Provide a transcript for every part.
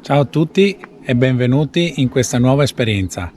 Ciao a tutti e benvenuti in questa nuova esperienza.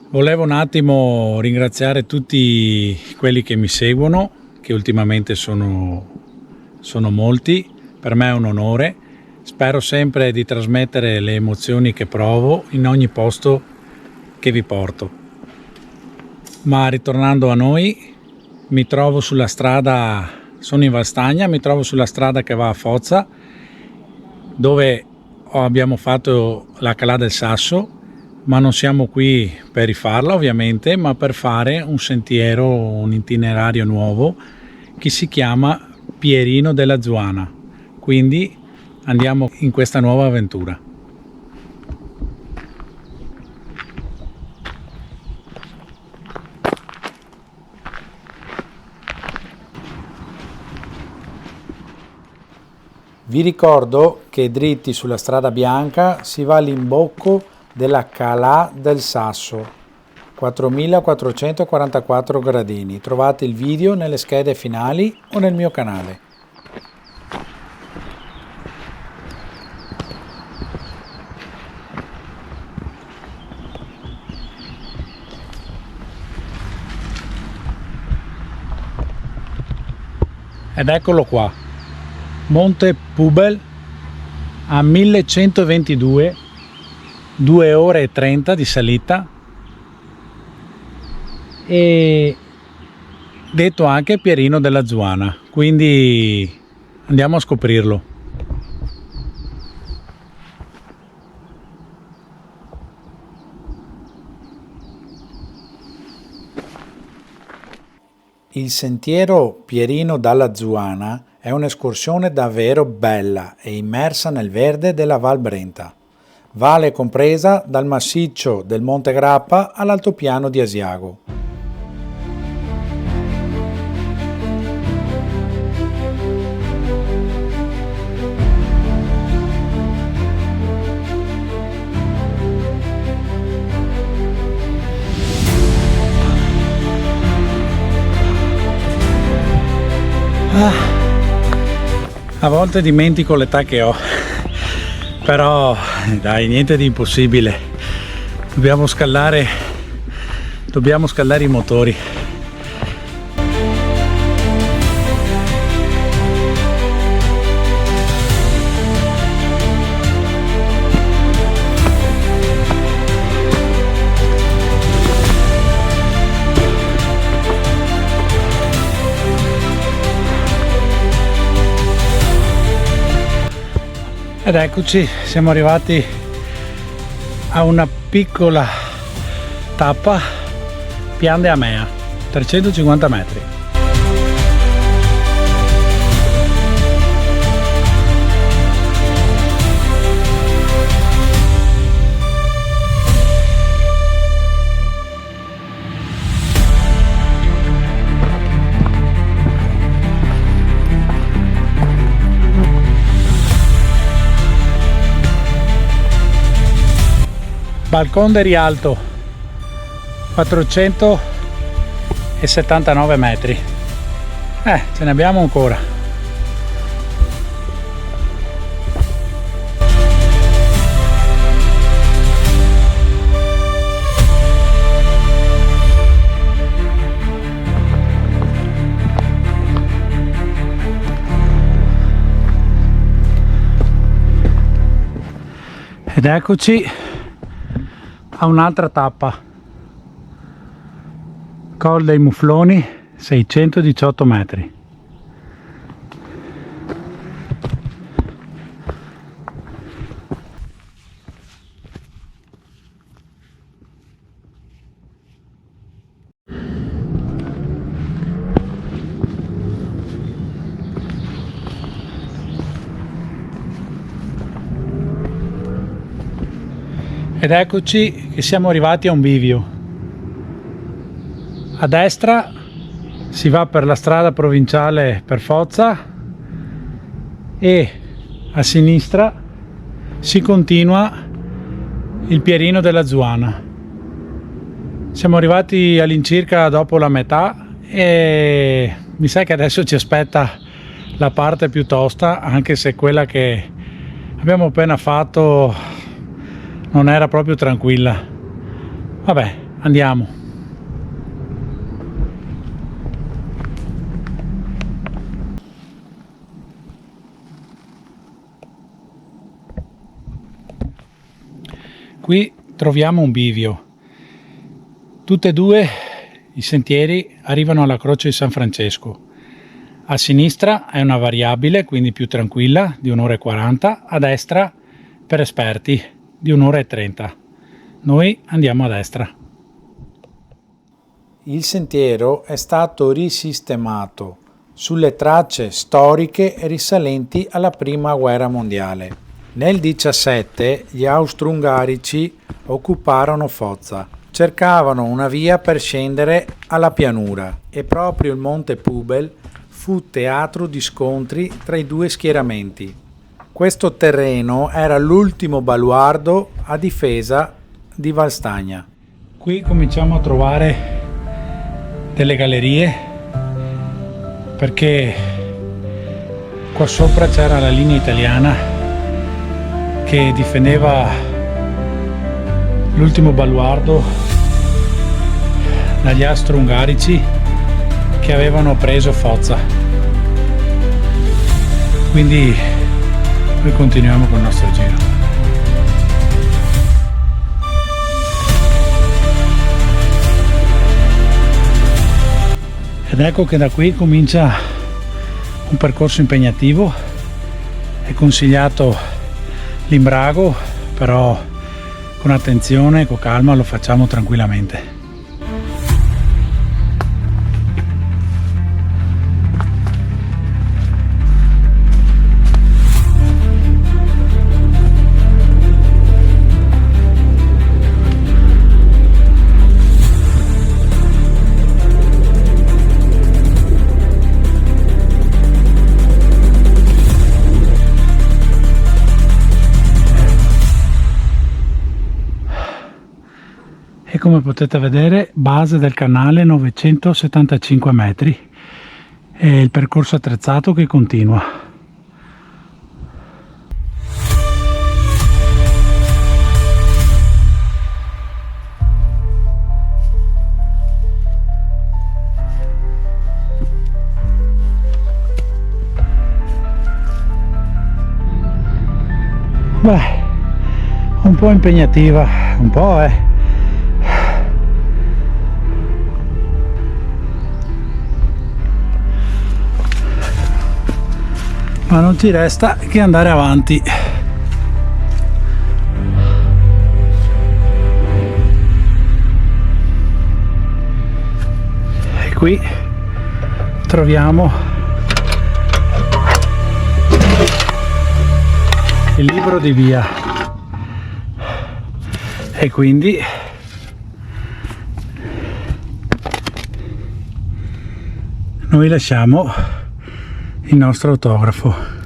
Volevo un attimo ringraziare tutti quelli che mi seguono, che ultimamente sono molti. Per me è un onore. Spero sempre di trasmettere le emozioni che provo in ogni posto che vi porto. Ma ritornando a noi, mi trovo sulla strada, sono in Valstagna, mi trovo sulla strada che va a Fozza, dove abbiamo fatto la Calà del Sasso, ma non siamo qui per rifarla ovviamente, ma per fare un sentiero, un itinerario nuovo che si chiama Pierino della Zuana. Quindi andiamo in questa nuova avventura. Vi ricordo che dritti sulla strada bianca si va all'imbocco della Calà del Sasso, 4444 gradini. Trovate il video nelle schede finali o nel mio canale. Ed eccolo qua. Monte Pubel a 1122, 2 ore e 30 di salita, e detto anche Pierino della Zuana, quindi andiamo a scoprirlo. Il sentiero Pierino dalla Zuana è un'escursione davvero bella e immersa nel verde della Val Brenta. Valle compresa dal massiccio del Monte Grappa all'altopiano di Asiago. A volte dimentico l'età che ho, però dai, niente di impossibile. Dobbiamo scaldare i motori. Ed eccoci, siamo arrivati a una piccola tappa, Pian de Amea, 350 metri. Balcón de Rialto, 479 metri. Ce ne abbiamo ancora. Ed eccoci a un'altra tappa, Col dei Mufloni, 618 metri. Ed eccoci che siamo arrivati a un bivio. A destra si va per la strada provinciale per Fozza e a sinistra si continua il Pierino della Zuana. Siamo arrivati all'incirca dopo la metà e mi sa che adesso ci aspetta la parte più tosta, anche se quella che abbiamo appena fatto non era proprio tranquilla. Vabbè, andiamo. Qui troviamo un bivio. Tutti e due i sentieri arrivano alla Croce di San Francesco. A sinistra è una variabile, quindi più tranquilla, di 1 ora e 40, a destra, per esperti, di 1 ora e 30. Noi andiamo a destra. Il sentiero è stato risistemato sulle tracce storiche risalenti alla Prima Guerra Mondiale. Nel 17 gli austro-ungarici occuparono Foggia. Cercavano una via per scendere alla pianura e proprio il Monte Pubel fu teatro di scontri tra i due schieramenti. Questo terreno era l'ultimo baluardo a difesa di Valstagna. Qui cominciamo a trovare delle gallerie, perché qua sopra c'era la linea italiana che difendeva l'ultimo baluardo dagli austro-ungarici che avevano preso Foggia. Quindi noi continuiamo con il nostro giro. Ed ecco che da qui comincia un percorso impegnativo. È consigliato l'imbrago, però con attenzione, con calma, lo facciamo tranquillamente. E come potete vedere, base del canale 975 metri e il percorso attrezzato che continua. Beh, un po' impegnativa, un po'. Ma non ci resta che andare avanti. E qui troviamo il libro di via. E quindi noi lasciamo il nostro autografo.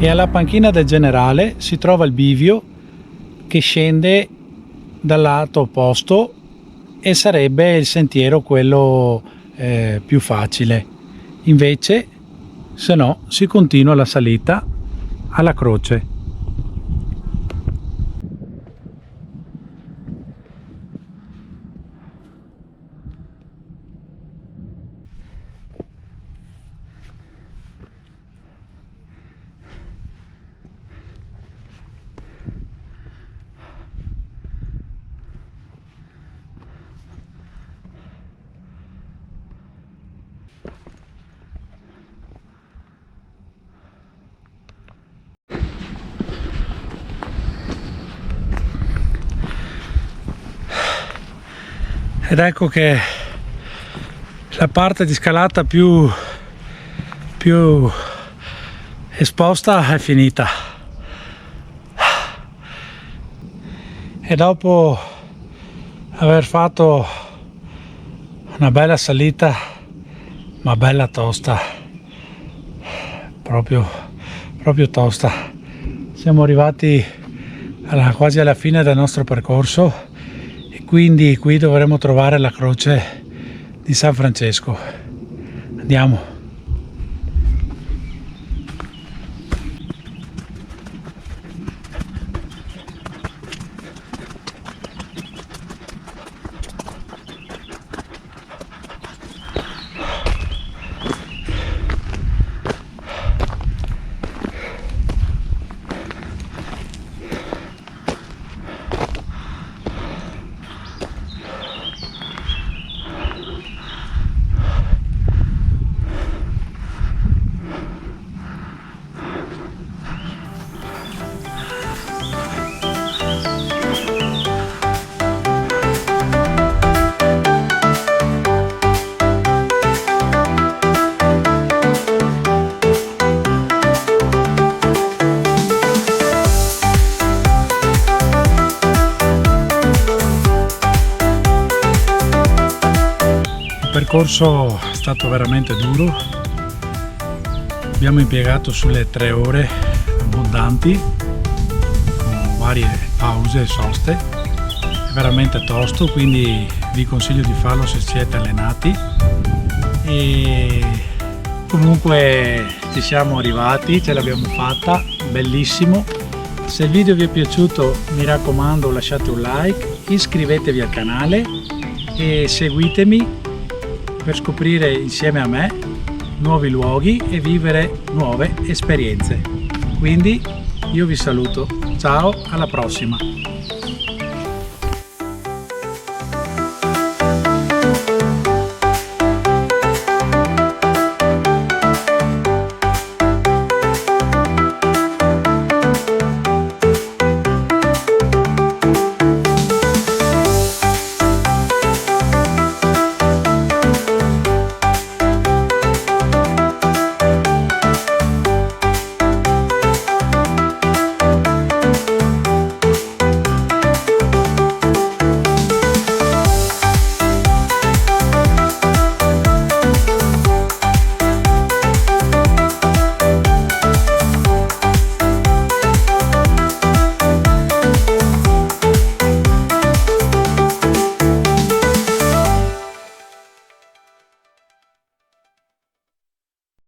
e alla panchina del generale si trova il bivio che scende dal lato opposto e sarebbe il sentiero quello più facile. Invece, se no, si continua la salita alla croce. Ed ecco che la parte di scalata più esposta è finita, e dopo aver fatto una bella salita, ma bella tosta, proprio tosta, siamo arrivati quasi alla fine del nostro percorso. Quindi qui dovremo trovare la croce di San Francesco. Andiamo. Il percorso è stato veramente duro, abbiamo impiegato sulle 3 ore abbondanti con varie pause e soste, è veramente tosto, quindi vi consiglio di farlo se siete allenati. E comunque ci siamo arrivati, ce l'abbiamo fatta, bellissimo. Se il video vi è piaciuto, mi raccomando, lasciate un like, iscrivetevi al canale e seguitemi per scoprire insieme a me nuovi luoghi e vivere nuove esperienze. Quindi io vi saluto, ciao, alla prossima!